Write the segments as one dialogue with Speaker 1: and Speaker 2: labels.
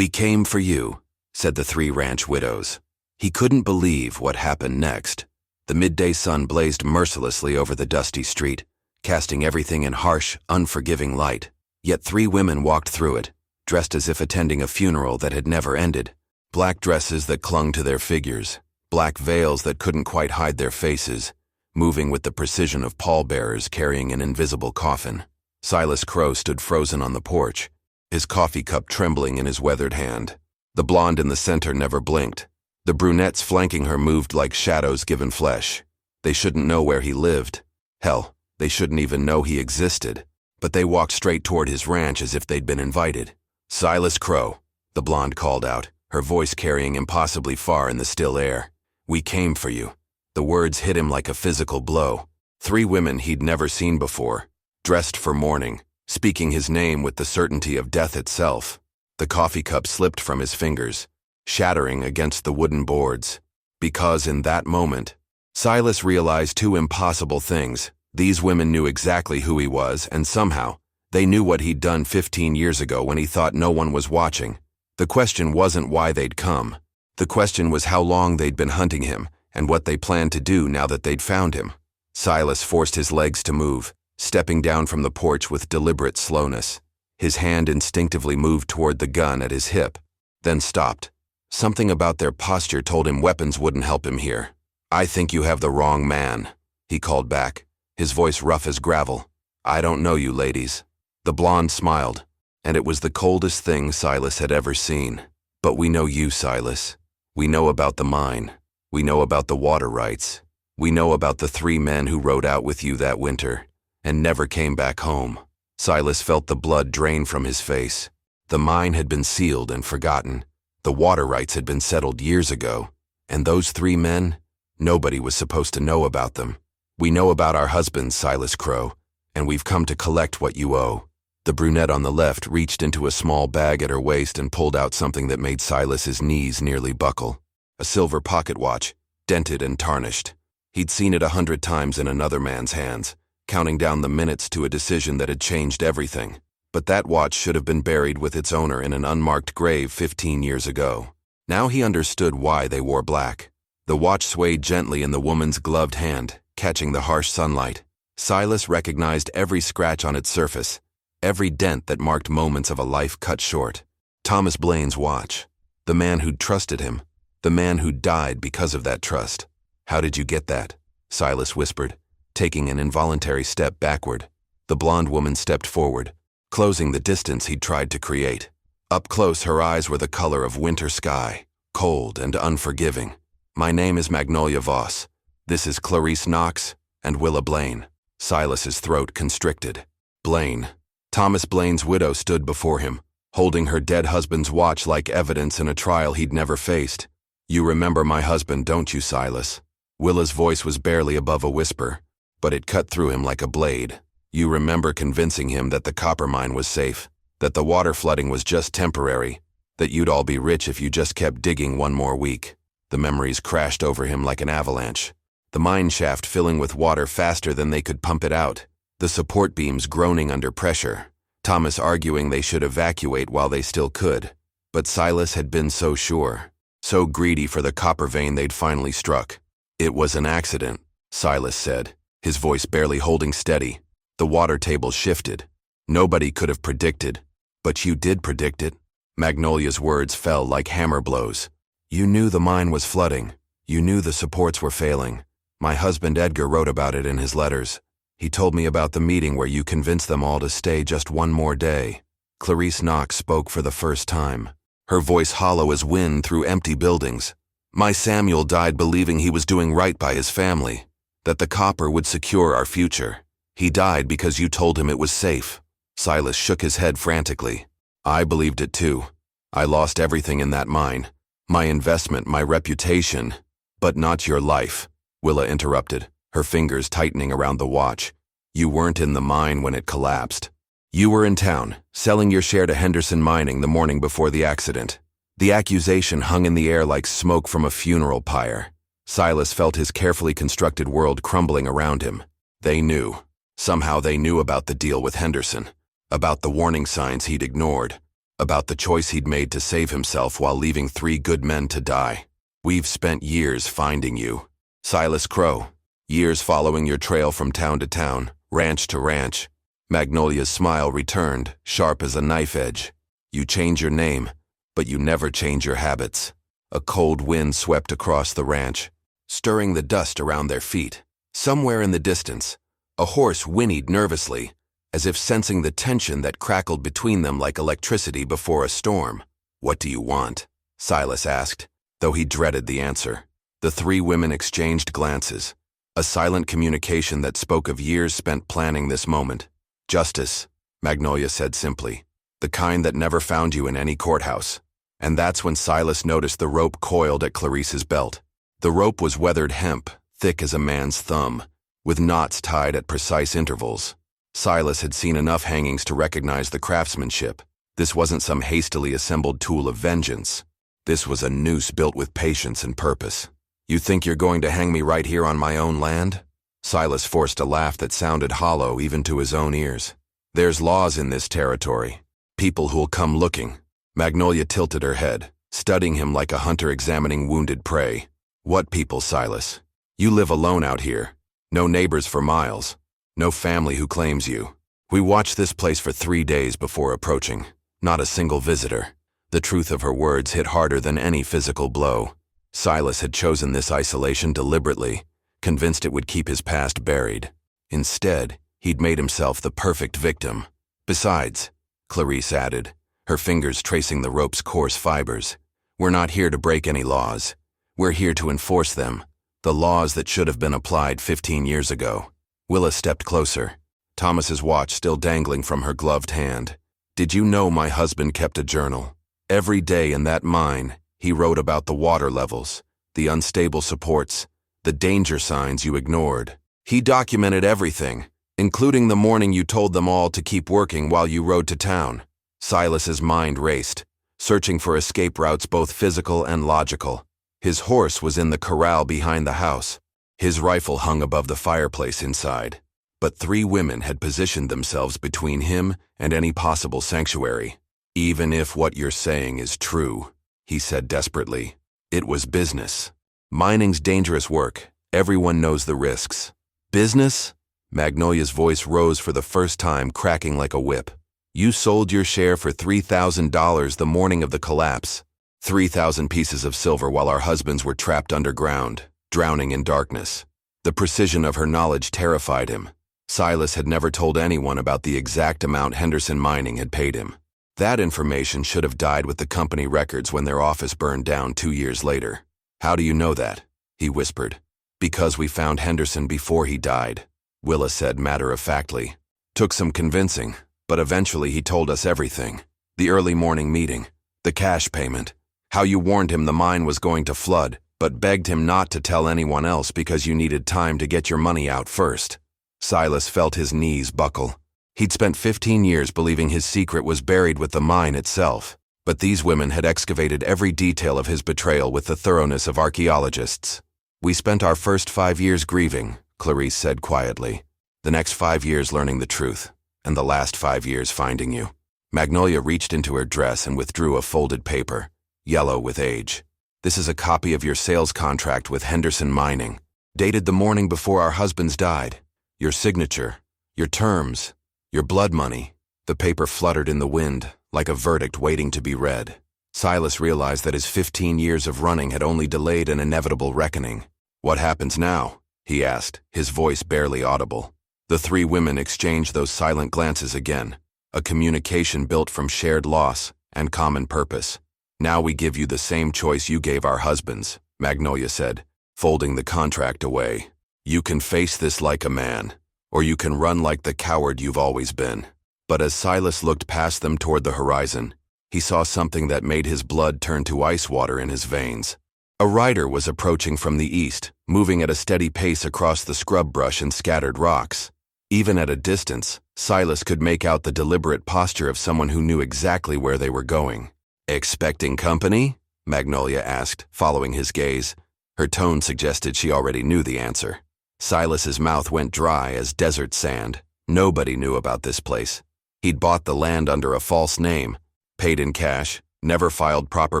Speaker 1: "We came for you," said the three ranch widows. He couldn't believe what happened next. The midday sun blazed mercilessly over the dusty street, casting everything in harsh, unforgiving light. Yet three women walked through it, dressed as if attending a funeral that had never ended. Black dresses that clung to their figures, black veils that couldn't quite hide their faces, moving with the precision of pallbearers carrying an invisible coffin. Silas Crow stood frozen on the porch, his coffee cup trembling in his weathered hand. The blonde in the center never blinked. The brunettes flanking her moved like shadows given flesh. They shouldn't know where he lived. Hell, they shouldn't even know he existed. But they walked straight toward his ranch as if they'd been invited. "Silas Crow," the blonde called out, her voice carrying impossibly far in the still air. "We came for you." The words hit him like a physical blow. Three women he'd never seen before, dressed for mourning, speaking his name with the certainty of death itself. The coffee cup slipped from his fingers, shattering against the wooden boards. Because in that moment, Silas realized two impossible things. These women knew exactly who he was, and somehow, they knew what he'd done 15 years ago when he thought no one was watching. The question wasn't why they'd come. The question was how long they'd been hunting him, and what they planned to do now that they'd found him. Silas forced his legs to move, stepping down from the porch with deliberate slowness. His hand instinctively moved toward the gun at his hip, then stopped. Something about their posture told him weapons wouldn't help him here. "I think you have the wrong man," he called back, his voice rough as gravel. "I don't know you ladies." The blonde smiled, and it was the coldest thing Silas had ever seen. "But we know you, Silas. We know about the mine. We know about the water rights. We know about the three men who rode out with you that winter and never came back home." Silas felt the blood drain from his face. The mine had been sealed and forgotten. The water rights had been settled years ago. And those three men? Nobody was supposed to know about them. "We know about our husbands, Silas Crow, and we've come to collect what you owe." The brunette on the left reached into a small bag at her waist and pulled out something that made Silas's knees nearly buckle. A silver pocket watch, dented and tarnished. He'd seen it 100 times in another man's hands, counting down the minutes to a decision that had changed everything. But that watch should have been buried with its owner in an unmarked grave 15 years ago. Now he understood why they wore black. The watch swayed gently in the woman's gloved hand, catching the harsh sunlight. Silas recognized every scratch on its surface, every dent that marked moments of a life cut short. Thomas Blaine's watch. The man who'd trusted him. The man who'd died because of that trust. "How did you get that?" Silas whispered, taking an involuntary step backward. The blonde woman stepped forward, closing the distance he'd tried to create. Up close, her eyes were the color of winter sky, cold and unforgiving. "My name is Magnolia Voss. This is Clarice Knox and Willa Blaine." Silas's throat constricted. Blaine. Thomas Blaine's widow stood before him, holding her dead husband's watch like evidence in a trial he'd never faced. "You remember my husband, don't you, Silas?" Willa's voice was barely above a whisper, but it cut through him like a blade. "You remember convincing him that the copper mine was safe, that the water flooding was just temporary, that you'd all be rich if you just kept digging one more week." The memories crashed over him like an avalanche. The mine shaft filling with water faster than they could pump it out. The support beams groaning under pressure. Thomas arguing they should evacuate while they still could. But Silas had been so sure, so greedy for the copper vein they'd finally struck. "It was an accident," Silas said, his voice barely holding steady. "The water table shifted. Nobody could have predicted. But you did predict it." Magnolia's words fell like hammer blows. "You knew the mine was flooding. You knew the supports were failing. My husband Edgar wrote about it in his letters. He told me about the meeting where you convinced them all to stay just one more day." Clarice Knox spoke for the first time, her voice hollow as wind through empty buildings. "My Samuel died believing he was doing right by his family, that the copper would secure our future. He died because you told him it was safe." Silas shook his head frantically. "I believed it too. I lost everything in that mine. My investment, my reputation. But not your life," Willa interrupted, her fingers tightening around the watch. "You weren't in the mine when it collapsed. You were in town, selling your share to Henderson Mining the morning before the accident." The accusation hung in the air like smoke from a funeral pyre. Silas felt his carefully constructed world crumbling around him. They knew. Somehow they knew about the deal with Henderson, about the warning signs he'd ignored, about the choice he'd made to save himself while leaving 3 good men to die. "We've spent years finding you, Silas Crow. Years following your trail from town to town, ranch to ranch." Magnolia's smile returned, sharp as a knife edge. "You change your name, but you never change your habits." A cold wind swept across the ranch, stirring the dust around their feet. Somewhere in the distance, a horse whinnied nervously, as if sensing the tension that crackled between them like electricity before a storm. "What do you want?" Silas asked, though he dreaded the answer. The 3 women exchanged glances, a silent communication that spoke of years spent planning this moment. "Justice," Magnolia said simply, "the kind that never found you in any courthouse." And that's when Silas noticed the rope coiled at Clarice's belt. The rope was weathered hemp, thick as a man's thumb, with knots tied at precise intervals. Silas had seen enough hangings to recognize the craftsmanship. This wasn't some hastily assembled tool of vengeance. This was a noose built with patience and purpose. "You think you're going to hang me right here on my own land?" Silas forced a laugh that sounded hollow even to his own ears. "There's laws in this territory. People who'll come looking." Magnolia tilted her head, studying him like a hunter examining wounded prey. "What people, Silas? You live alone out here. No neighbors for miles. No family who claims you. We watched this place for 3 days before approaching. Not a single visitor." The truth of her words hit harder than any physical blow. Silas had chosen this isolation deliberately, convinced it would keep his past buried. Instead, he'd made himself the perfect victim. "Besides," Clarice added, her fingers tracing the rope's coarse fibers, "we're not here to break any laws. We're here to enforce them, the laws that should have been applied 15 years ago." Willa stepped closer, Thomas's watch still dangling from her gloved hand. "Did you know my husband kept a journal? Every day in that mine, he wrote about the water levels, the unstable supports, the danger signs you ignored. He documented everything, including the morning you told them all to keep working while you rode to town." Silas's mind raced, searching for escape routes both physical and logical. His horse was in the corral behind the house. His rifle hung above the fireplace inside. But 3 women had positioned themselves between him and any possible sanctuary. "Even if what you're saying is true," he said desperately, "it was business. Mining's dangerous work. Everyone knows the risks." "Business?" Magnolia's voice rose for the first time, cracking like a whip. "You sold your share for $3,000 the morning of the collapse. 3,000 pieces of silver while our husbands were trapped underground, drowning in darkness." The precision of her knowledge terrified him. Silas had never told anyone about the exact amount Henderson Mining had paid him. That information should have died with the company records when their office burned down 2 years later. "How do you know that?" he whispered. "Because we found Henderson before he died," Willa said matter-of-factly. "Took some convincing, but eventually he told us everything. The early morning meeting, the cash payment, how you warned him the mine was going to flood, but begged him not to tell anyone else because you needed time to get your money out first." Silas felt his knees buckle. He'd spent 15 years believing his secret was buried with the mine itself, but these women had excavated every detail of his betrayal with the thoroughness of archaeologists. "We spent our first 5 years grieving," Clarice said quietly. "The next 5 years learning the truth, and the last 5 years finding you." Magnolia reached into her dress and withdrew a folded paper, yellow with age. "This is a copy of your sales contract with Henderson Mining, dated the morning before our husbands died. Your signature, your terms, your blood money." The paper fluttered in the wind, like a verdict waiting to be read. Silas realized that his 15 years of running had only delayed an inevitable reckoning. "What happens now?" he asked, his voice barely audible. The 3 women exchanged those silent glances again, a communication built from shared loss and common purpose. "Now we give you the same choice you gave our husbands," Magnolia said, folding the contract away. "You can face this like a man, or you can run like the coward you've always been." But as Silas looked past them toward the horizon, he saw something that made his blood turn to ice water in his veins. A rider was approaching from the east, moving at a steady pace across the scrub brush and scattered rocks. Even at a distance, Silas could make out the deliberate posture of someone who knew exactly where they were going. "Expecting company?" Magnolia asked, following his gaze. Her tone suggested she already knew the answer. Silas's mouth went dry as desert sand. Nobody knew about this place. He'd bought the land under a false name, Paid in cash, never filed proper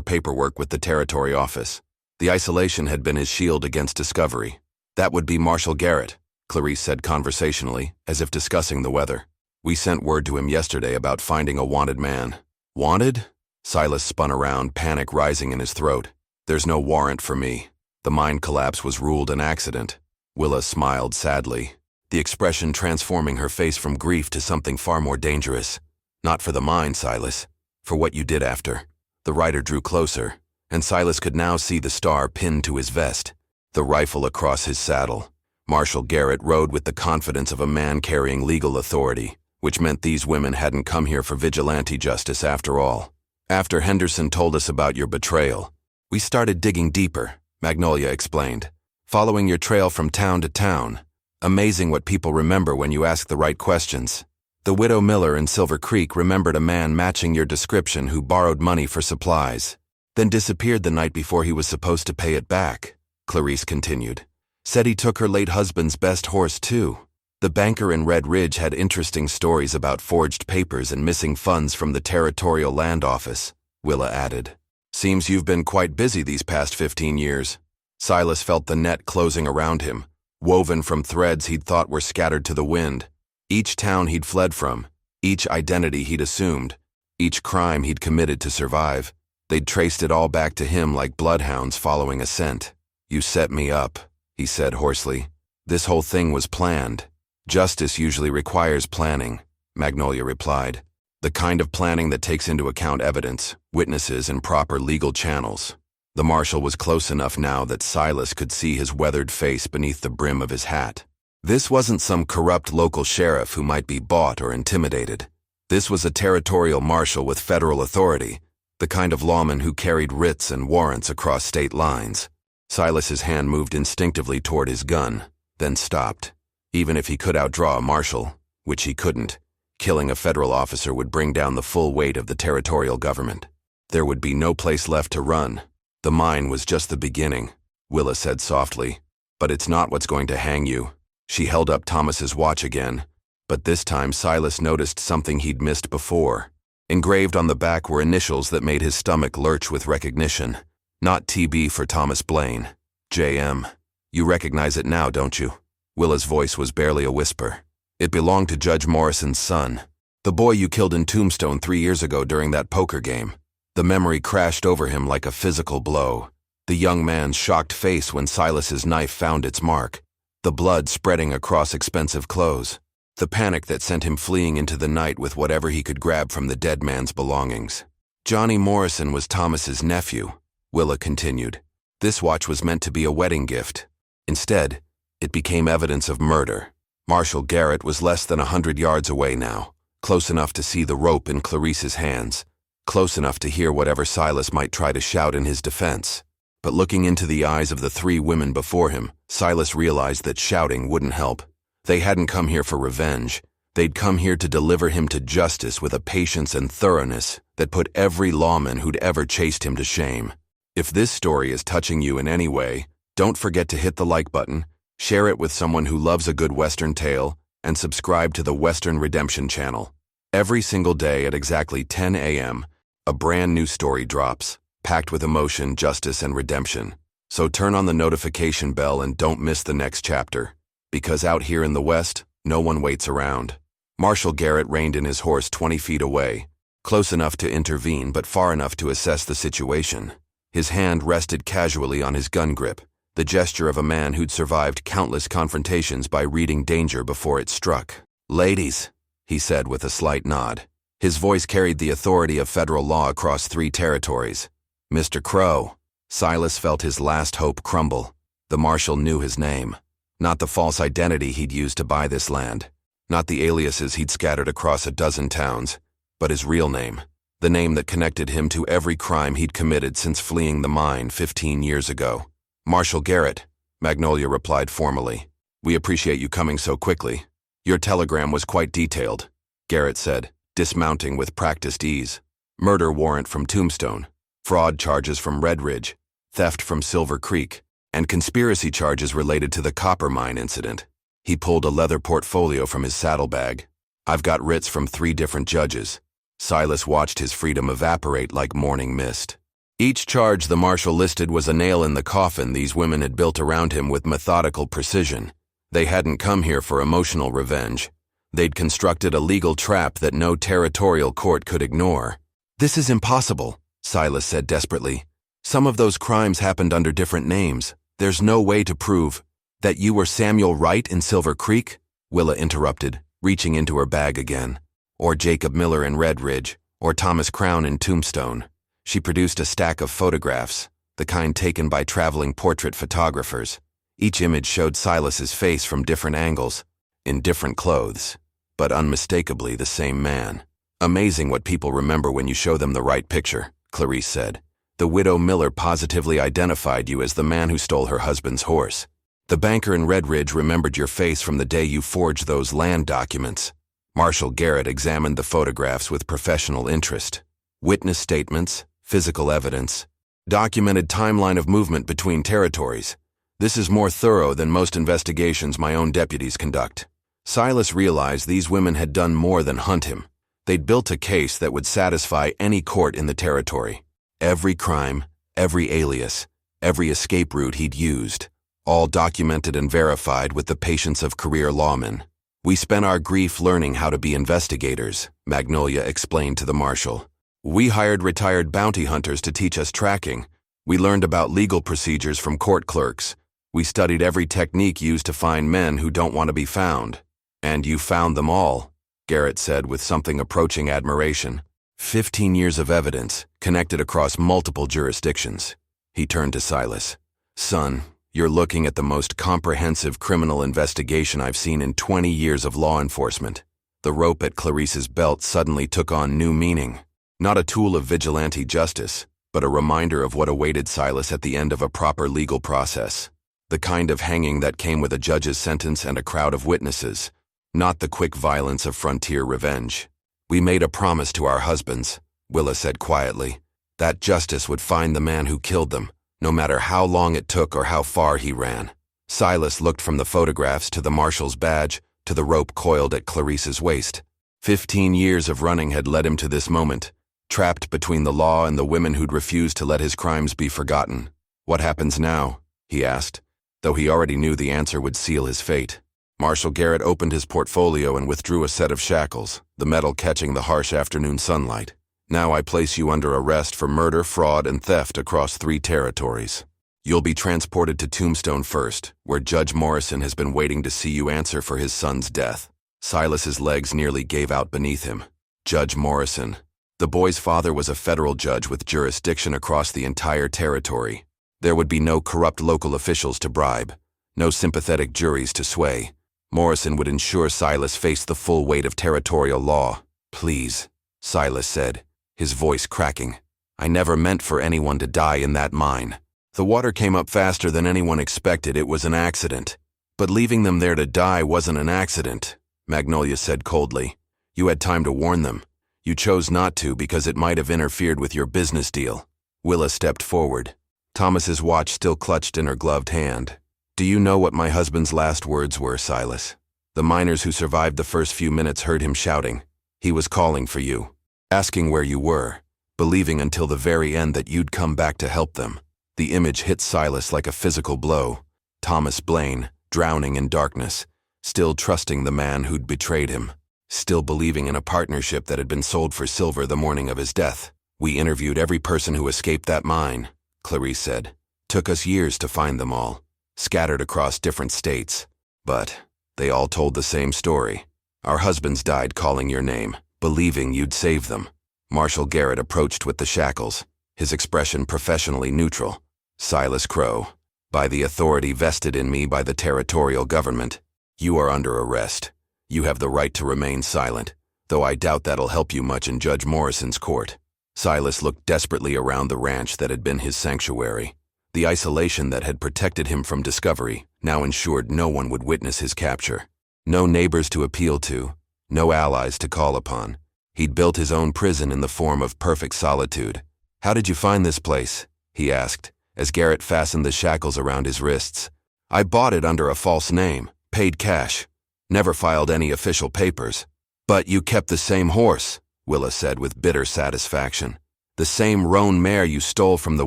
Speaker 1: paperwork with the territory office. The isolation had been his shield against discovery. That would be Marshal Garrett, Clarice said conversationally, as if discussing the weather. We sent word to him yesterday about finding a wanted man. Wanted? Silas spun around, panic rising in his throat. There's no warrant for me. The mine collapse was ruled an accident. Willa smiled sadly, the expression transforming her face from grief to something far more dangerous. Not for the mine, Silas. For what you did after. The rider drew closer, and Silas could now see the star pinned to his vest, the rifle across his saddle. Marshal Garrett rode with the confidence of a man carrying legal authority, which meant these women hadn't come here for vigilante justice after all. After Henderson told us about your betrayal, we started digging deeper, Magnolia explained, following your trail from town to town. Amazing what people remember when you ask the right questions. The widow Miller in Silver Creek remembered a man matching your description who borrowed money for supplies, then disappeared the night before he was supposed to pay it back, Clarice continued. Said he took her late husband's best horse, too. The banker in Red Ridge had interesting stories about forged papers and missing funds from the Territorial Land Office, Willa added. Seems you've been quite busy these past 15 years. Silas felt the net closing around him, woven from threads he'd thought were scattered to the wind. Each town he'd fled from, each identity he'd assumed, each crime he'd committed to survive. They'd traced it all back to him like bloodhounds following a scent. You set me up, he said hoarsely. This whole thing was planned. Justice usually requires planning, Magnolia replied. The kind of planning that takes into account evidence, witnesses, and proper legal channels. The marshal was close enough now that Silas could see his weathered face beneath the brim of his hat. This wasn't some corrupt local sheriff who might be bought or intimidated. This was a territorial marshal with federal authority, the kind of lawman who carried writs and warrants across state lines. Silas's hand moved instinctively toward his gun, then stopped. Even if he could outdraw a marshal, which he couldn't, killing a federal officer would bring down the full weight of the territorial government. There would be no place left to run. The mine was just the beginning, Willa said softly. But it's not what's going to hang you. She held up Thomas's watch again, but this time Silas noticed something he'd missed before. Engraved on the back were initials that made his stomach lurch with recognition. Not TB for Thomas Blaine. JM. You recognize it now, don't you? Willa's voice was barely a whisper. It belonged to Judge Morrison's son, the boy you killed in Tombstone 3 years ago during that poker game. The memory crashed over him like a physical blow. The young man's shocked face when Silas's knife found its mark. The blood spreading across expensive clothes. The panic that sent him fleeing into the night with whatever he could grab from the dead man's belongings. Johnny Morrison was Thomas's nephew, Willa continued. This watch was meant to be a wedding gift. Instead, it became evidence of murder. Marshal Garrett was less than 100 yards away now, close enough to see the rope in Clarice's hands, close enough to hear whatever Silas might try to shout in his defense. But looking into the eyes of the 3 women before him, Silas realized that shouting wouldn't help. They hadn't come here for revenge. They'd come here to deliver him to justice with a patience and thoroughness that put every lawman who'd ever chased him to shame. If this story is touching you in any way, don't forget to hit the like button, share it with someone who loves a good Western tale, and subscribe to the Western Redemption channel. Every single day at exactly 10 a.m., a brand new story drops, packed with emotion, justice, and redemption. So turn on the notification bell and don't miss the next chapter. Because out here in the West, no one waits around. Marshal Garrett reined in his horse 20 feet away, close enough to intervene but far enough to assess the situation. His hand rested casually on his gun grip, the gesture of a man who'd survived countless confrontations by reading danger before it struck. Ladies, he said with a slight nod. His voice carried the authority of federal law across 3 territories. Mr. Crow. Silas felt his last hope crumble. The marshal knew his name. Not the false identity he'd used to buy this land. Not the aliases he'd scattered across a dozen towns. But his real name. The name that connected him to every crime he'd committed since fleeing the mine 15 years ago. Marshal Garrett, Magnolia replied formally. We appreciate you coming so quickly. Your telegram was quite detailed, Garrett said, dismounting with practiced ease. Murder warrant from Tombstone, fraud charges from Red Ridge, theft from Silver Creek, and conspiracy charges related to the copper mine incident. He pulled a leather portfolio from his saddlebag. I've got writs from 3 different judges. Silas watched his freedom evaporate like morning mist. Each charge the marshal listed was a nail in the coffin these women had built around him with methodical precision. They hadn't come here for emotional revenge. They'd constructed a legal trap that no territorial court could ignore. "This is impossible," Silas said desperately. "Some of those crimes happened under different names. There's no way to prove that you were Samuel Wright in Silver Creek," Willa interrupted, reaching into her bag again. "Or Jacob Miller in Red Ridge, or Thomas Crown in Tombstone." She produced a stack of photographs, the kind taken by traveling portrait photographers. Each image showed Silas's face from different angles, in different clothes, but unmistakably the same man. "Amazing what people remember when you show them the right picture," Clarice said. "The widow Miller positively identified you as the man who stole her husband's horse. The banker in Red Ridge remembered your face from the day you forged those land documents." Marshal Garrett examined the photographs with professional interest. Witness statements, physical evidence, documented timeline of movement between territories. "This is more thorough than most investigations my own deputies conduct." Silas realized these women had done more than hunt him. They'd built a case that would satisfy any court in the territory. Every crime, every alias, every escape route he'd used, all documented and verified with the patience of career lawmen. "We spent our grief learning how to be investigators," Magnolia explained to the marshal. "We hired retired bounty hunters to teach us tracking. We learned about legal procedures from court clerks. We studied every technique used to find men who don't want to be found. And you found them all," Garrett said with something approaching admiration. 15 years of evidence, connected across multiple jurisdictions." He turned to Silas. "Son, you're looking at the most comprehensive criminal investigation I've seen in 20 years of law enforcement." The rope at Clarice's belt suddenly took on new meaning. Not a tool of vigilante justice, but a reminder of what awaited Silas at the end of a proper legal process. The kind of hanging that came with a judge's sentence and a crowd of witnesses, not the quick violence of frontier revenge. "We made a promise to our husbands," Willa said quietly, "that justice would find the man who killed them, no matter how long it took or how far he ran." Silas looked from the photographs to the marshal's badge to the rope coiled at Clarice's waist. 15 years of running had led him to this moment, trapped between the law and the women who'd refused to let his crimes be forgotten. "What happens now?" he asked, though he already knew the answer would seal his fate. Marshal Garrett opened his portfolio and withdrew a set of shackles, the metal catching the harsh afternoon sunlight. "Now I place you under arrest for murder, fraud, and theft across 3 territories. You'll be transported to Tombstone first, where Judge Morrison has been waiting to see you answer for his son's death." Silas's legs nearly gave out beneath him. Judge Morrison. The boy's father was a federal judge with jurisdiction across the entire territory. There would be no corrupt local officials to bribe, no sympathetic juries to sway. Morrison would ensure Silas faced the full weight of territorial law. "Please," Silas said, his voice cracking. "I never meant for anyone to die in that mine. The water came up faster than anyone expected. It was an accident. But leaving them there to die wasn't an accident," Magnolia said coldly. "You had time to warn them. You chose not to because it might have interfered with your business deal." Willa stepped forward, Thomas's watch still clutched in her gloved hand. "Do you know what my husband's last words were, Silas?" The miners who survived the first few minutes heard him shouting. "He was calling for you, asking where you were, believing until the very end that you'd come back to help them." The image hit Silas like a physical blow. Thomas Blaine, drowning in darkness, still trusting the man who'd betrayed him, still believing in a partnership that had been sold for silver the morning of his death. "We interviewed every person who escaped that mine," Clarice said. "Took us years to find them all, scattered across different states. But they all told the same story. Our husbands died calling your name, believing you'd save them." Marshal Garrett approached with the shackles, his expression professionally neutral. "Silas Crow, by the authority vested in me by the territorial government, you are under arrest. You have the right to remain silent, though I doubt that'll help you much in Judge Morrison's court." Silas looked desperately around the ranch that had been his sanctuary. The isolation that had protected him from discovery now ensured no one would witness his capture. No neighbors to appeal to, no allies to call upon. He'd built his own prison in the form of perfect solitude. "How did you find this place?" he asked, as Garrett fastened the shackles around his wrists. "I bought it under a false name, paid cash. Never filed any official papers." "But you kept the same horse," Willa said with bitter satisfaction. "The same roan mare you stole from the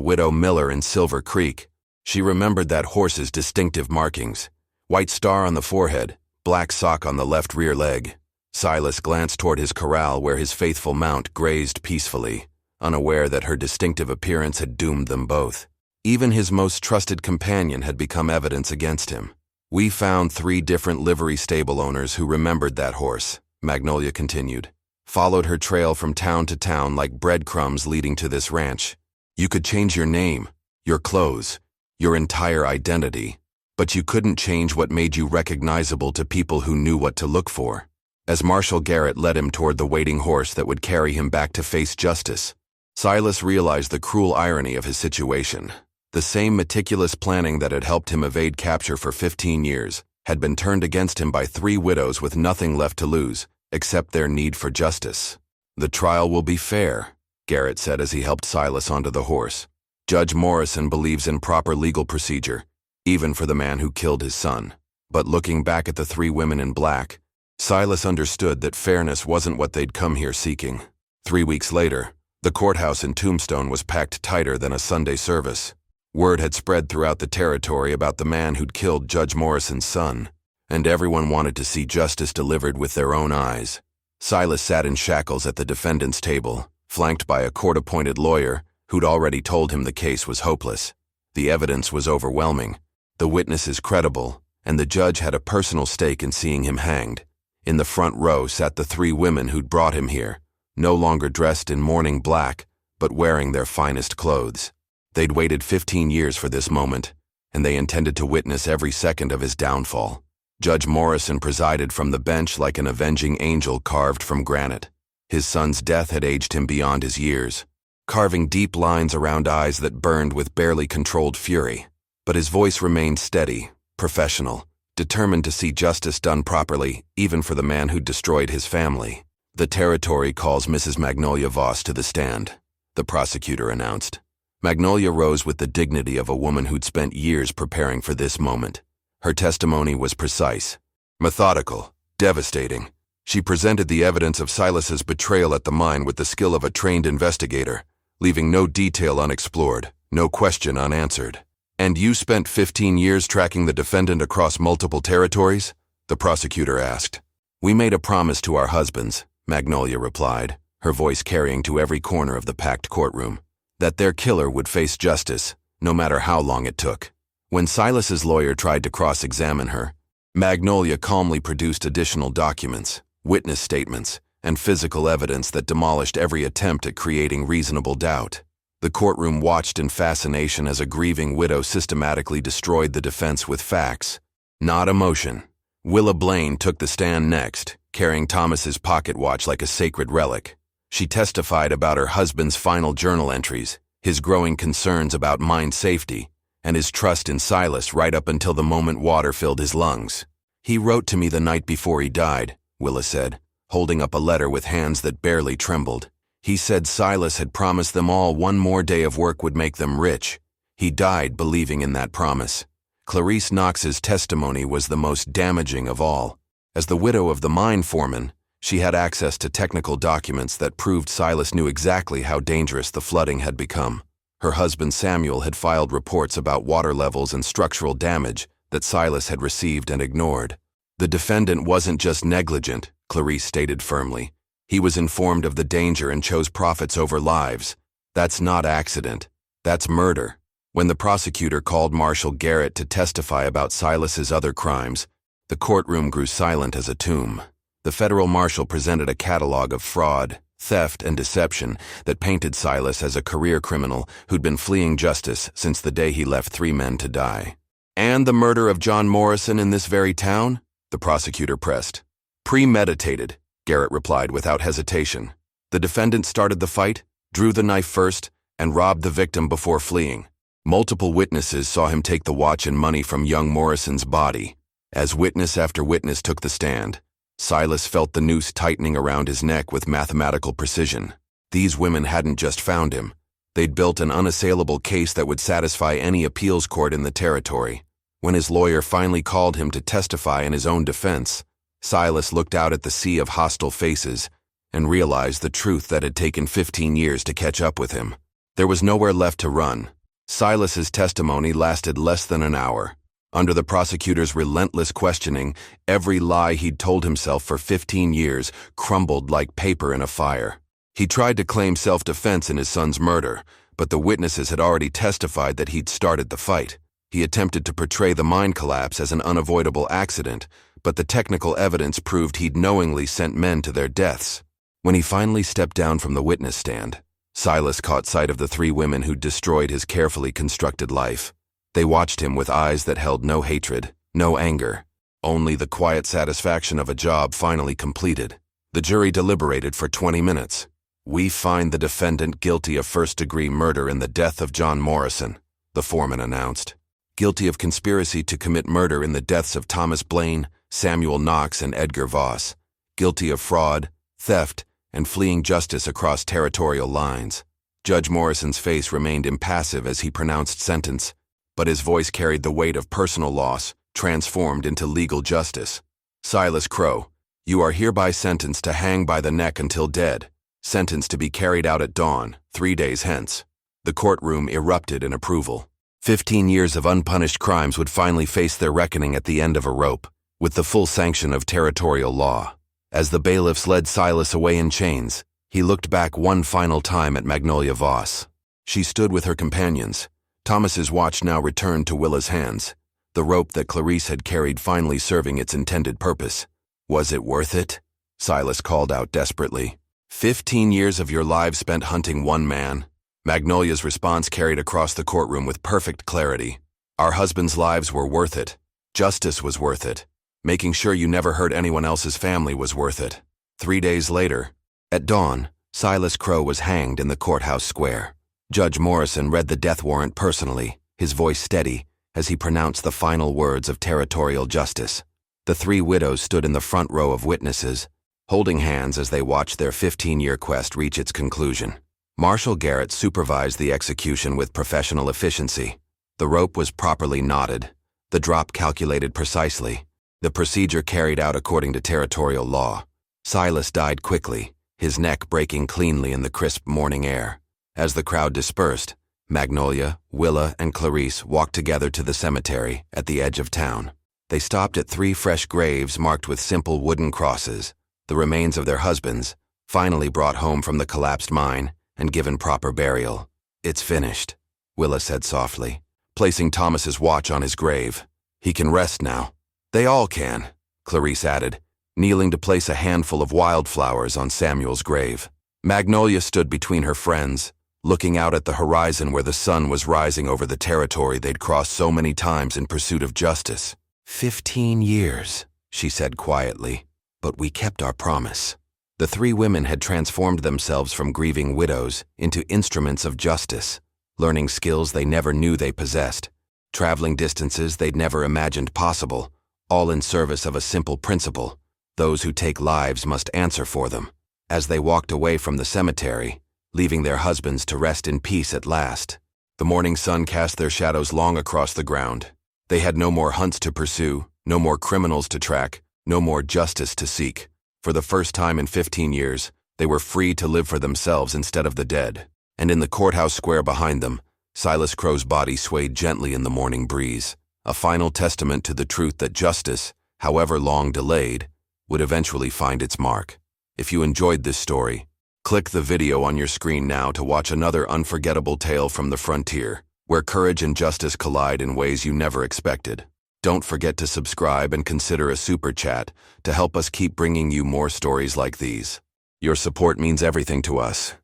Speaker 1: widow Miller in Silver Creek." She remembered that horse's distinctive markings: white star on the forehead, black sock on the left rear leg. Silas glanced toward his corral where his faithful mount grazed peacefully, unaware that her distinctive appearance had doomed them both. Even his most trusted companion had become evidence against him. "We found 3 different livery stable owners who remembered that horse," Magnolia continued. "Followed her trail from town to town like breadcrumbs leading to this ranch. You could change your name, your clothes, your entire identity, but you couldn't change what made you recognizable to people who knew what to look for." As Marshal Garrett led him toward the waiting horse that would carry him back to face justice, Silas realized the cruel irony of his situation. The same meticulous planning that had helped him evade capture for 15 years had been turned against him by 3 widows with nothing left to lose except their need for justice. "The trial will be fair," Garrett said as he helped Silas onto the horse. "Judge Morrison believes in proper legal procedure, even for the man who killed his son." But looking back at the 3 women in black, Silas understood that fairness wasn't what they'd come here seeking. 3 weeks later, the courthouse in Tombstone was packed tighter than a Sunday service. Word had spread throughout the territory about the man who'd killed Judge Morrison's son, and everyone wanted to see justice delivered with their own eyes. Silas sat in shackles at the defendant's table, flanked by a court-appointed lawyer who'd already told him the case was hopeless. The evidence was overwhelming, the witnesses credible, and the judge had a personal stake in seeing him hanged. In the front row sat the 3 women who'd brought him here, no longer dressed in mourning black, but wearing their finest clothes. They'd waited 15 years for this moment, and they intended to witness every second of his downfall. Judge Morrison presided from the bench like an avenging angel carved from granite. His son's death had aged him beyond his years, carving deep lines around eyes that burned with barely controlled fury. But his voice remained steady, professional, determined to see justice done properly, even for the man who'd destroyed his family. "The territory calls Mrs. Magnolia Voss to the stand," the prosecutor announced. Magnolia rose with the dignity of a woman who'd spent years preparing for this moment. Her testimony was precise, methodical, devastating. She presented the evidence of Silas's betrayal at the mine with the skill of a trained investigator, leaving no detail unexplored, no question unanswered. "And you spent 15 years tracking the defendant across multiple territories?" the prosecutor asked. "We made a promise to our husbands," Magnolia replied, her voice carrying to every corner of the packed courtroom, "that their killer would face justice, no matter how long it took." When Silas's lawyer tried to cross-examine her, Magnolia calmly produced additional documents, witness statements, and physical evidence that demolished every attempt at creating reasonable doubt. The courtroom watched in fascination as a grieving widow systematically destroyed the defense with facts, not emotion. Willa Blaine took the stand next, carrying Thomas's pocket watch like a sacred relic. She testified about her husband's final journal entries, his growing concerns about mine safety, and his trust in Silas right up until the moment water filled his lungs. "He wrote to me the night before he died," Willa said, holding up a letter with hands that barely trembled. "He said Silas had promised them all one more day of work would make them rich. He died believing in that promise." Clarice Knox's testimony was the most damaging of all. As the widow of the mine foreman, she had access to technical documents that proved Silas knew exactly how dangerous the flooding had become. Her husband Samuel had filed reports about water levels and structural damage that Silas had received and ignored. "The defendant wasn't just negligent," Clarice stated firmly. "He was informed of the danger and chose profits over lives. That's not accident. That's murder." When the prosecutor called Marshal Garrett to testify about Silas's other crimes, the courtroom grew silent as a tomb. The federal marshal presented a catalog of fraud, theft, and deception that painted Silas as a career criminal who'd been fleeing justice since the day he left 3 men to die. "And the murder of John Morrison in this very town?" the prosecutor pressed. "Premeditated," Garrett replied without hesitation. "The defendant started the fight, drew the knife first, and robbed the victim before fleeing. Multiple witnesses saw him take the watch and money from young Morrison's body. As witness after witness took the stand, Silas felt the noose tightening around his neck with mathematical precision. These women hadn't just found him. They'd built an unassailable case that would satisfy any appeals court in the territory. When his lawyer finally called him to testify in his own defense, Silas looked out at the sea of hostile faces and realized the truth that had taken 15 years to catch up with him. There was nowhere left to run. Silas's testimony lasted less than an hour. Under the prosecutor's relentless questioning, every lie he'd told himself for 15 years crumbled like paper in a fire. He tried to claim self-defense in his son's murder, but the witnesses had already testified that he'd started the fight. He attempted to portray the mine collapse as an unavoidable accident, but the technical evidence proved he'd knowingly sent men to their deaths. When he finally stepped down from the witness stand, Silas caught sight of the three women who'd destroyed his carefully constructed life. They watched him with eyes that held no hatred, no anger, only the quiet satisfaction of a job finally completed. The jury deliberated for 20 minutes. "We find the defendant guilty of first-degree murder in the death of John Morrison," the foreman announced. "Guilty of conspiracy to commit murder in the deaths of Thomas Blaine, Samuel Knox, and Edgar Voss. Guilty of fraud, theft, and fleeing justice across territorial lines." Judge Morrison's face remained impassive as he pronounced sentence, but his voice carried the weight of personal loss, transformed into legal justice. "Silas Crowe, you are hereby sentenced to hang by the neck until dead, sentenced to be carried out at dawn, 3 days hence." The courtroom erupted in approval. 15 years of unpunished crimes would finally face their reckoning at the end of a rope, with the full sanction of territorial law. As the bailiffs led Silas away in chains, he looked back one final time at Magnolia Voss. She stood with her companions. Thomas's watch now returned to Willa's hands, the rope that Clarice had carried finally serving its intended purpose. "Was it worth it?" Silas called out desperately. 15 years of your lives spent hunting one man." Magnolia's response carried across the courtroom with perfect clarity. "Our husbands' lives were worth it. Justice was worth it. Making sure you never hurt anyone else's family was worth it." 3 days later, at dawn, Silas Crowe was hanged in the courthouse square. Judge Morrison read the death warrant personally, his voice steady, as he pronounced the final words of territorial justice. The three widows stood in the front row of witnesses, holding hands as they watched their 15-year quest reach its conclusion. Marshal Garrett supervised the execution with professional efficiency. The rope was properly knotted, the drop calculated precisely, the procedure carried out according to territorial law. Silas died quickly, his neck breaking cleanly in the crisp morning air. As the crowd dispersed, Magnolia, Willa, and Clarice walked together to the cemetery at the edge of town. They stopped at 3 fresh graves marked with simple wooden crosses, the remains of their husbands, finally brought home from the collapsed mine and given proper burial. "It's finished," Willa said softly, placing Thomas's watch on his grave. "He can rest now." "They all can," Clarice added, kneeling to place a handful of wildflowers on Samuel's grave. Magnolia stood between her friends, looking out at the horizon where the sun was rising over the territory they'd crossed so many times in pursuit of justice. 15 years, she said quietly, but we kept our promise. The three women had transformed themselves from grieving widows into instruments of justice, learning skills they never knew they possessed, traveling distances they'd never imagined possible, all in service of a simple principle: those who take lives must answer for them. As they walked away from the cemetery, leaving their husbands to rest in peace at last, the morning sun cast their shadows long across the ground. They had no more hunts to pursue, no more criminals to track, no more justice to seek. For the first time in 15 years, they were free to live for themselves instead of the dead. And in the courthouse square behind them, Silas Crowe's body swayed gently in the morning breeze, a final testament to the truth that justice, however long delayed, would eventually find its mark. If you enjoyed this story, click the video on your screen now to watch another unforgettable tale from the frontier, where courage and justice collide in ways you never expected. Don't forget to subscribe and consider a super chat to help us keep bringing you more stories like these. Your support means everything to us.